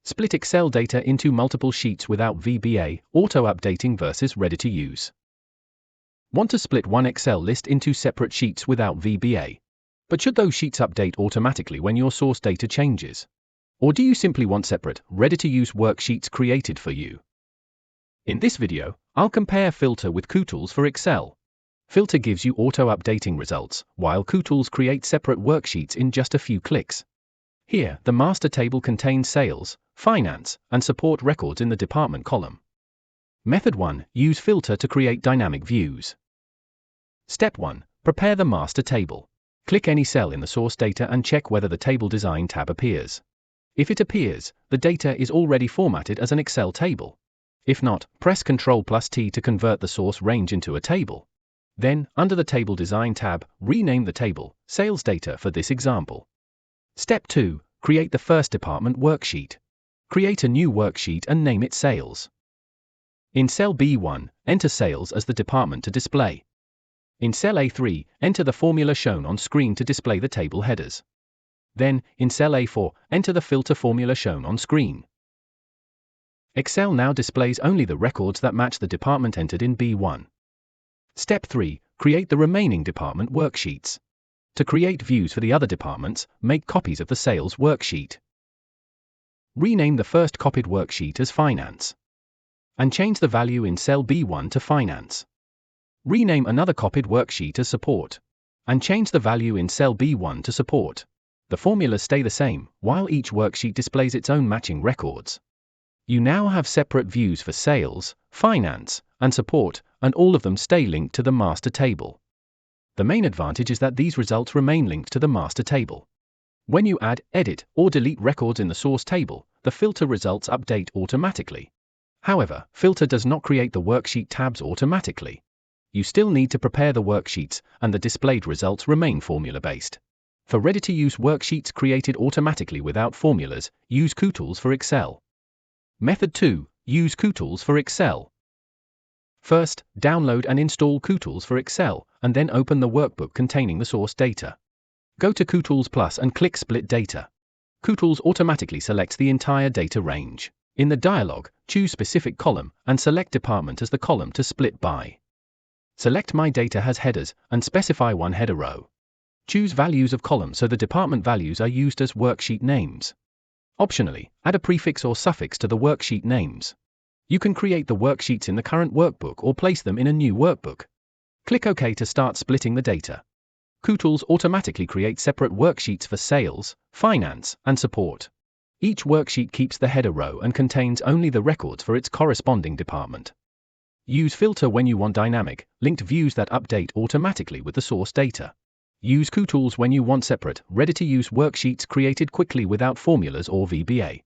Split Excel data into multiple sheets without VBA, auto-updating versus ready-to-use. Want to split one Excel list into separate sheets without VBA? But should those sheets update automatically when your source data changes? Or do you simply want separate, ready-to-use worksheets created for you? In this video, I'll compare Filter with Kutools for Excel. Filter gives you auto-updating results, while Kutools create separate worksheets in just a few clicks. Here, the master table contains sales, finance, and support records in the department column. Method 1. Use Filter to create dynamic views. Step 1. Prepare the master table. Click any cell in the source data and check whether the Table Design tab appears. If it appears, the data is already formatted as an Excel table. If not, press Ctrl+T to convert the source range into a table. Then, under the Table Design tab, rename the table Sales Data for this example. Step 2. Create the first department worksheet. Create a new worksheet and name it Sales. In cell B1, enter Sales as the department to display. In cell A3, enter the formula shown on screen to display the table headers. Then, in cell A4, enter the filter formula shown on screen. Excel now displays only the records that match the department entered in B1. Step 3. Create the remaining department worksheets. To create views for the other departments, make copies of the Sales worksheet. Rename the first copied worksheet as Finance. And change the value in cell B1 to Finance. Rename another copied worksheet as Support. And change the value in cell B1 to Support. The formulas stay the same, while each worksheet displays its own matching records. You now have separate views for Sales, Finance, and Support, and all of them stay linked to the master table. The main advantage is that these results remain linked to the master table. When you add, edit, or delete records in the source table, the filter results update automatically. However, Filter does not create the worksheet tabs automatically. You still need to prepare the worksheets, and the displayed results remain formula-based. For ready-to-use worksheets created automatically without formulas, use Kutools for Excel. Method 2. Use Kutools for Excel. First, download and install Kutools for Excel, and then open the workbook containing the source data. Go to Kutools Plus and click Split Data. Kutools automatically selects the entire data range. In the dialog, choose Specific Column, and select Department as the column to split by. Select My Data has headers, and specify one header row. Choose Values of Column so the department values are used as worksheet names. Optionally, add a prefix or suffix to the worksheet names. You can create the worksheets in the current workbook or place them in a new workbook. Click OK to start splitting the data. Kutools automatically create separate worksheets for Sales, Finance, and Support. Each worksheet keeps the header row and contains only the records for its corresponding department. Use Filter when you want dynamic, linked views that update automatically with the source data. Use Kutools when you want separate, ready-to-use worksheets created quickly without formulas or VBA.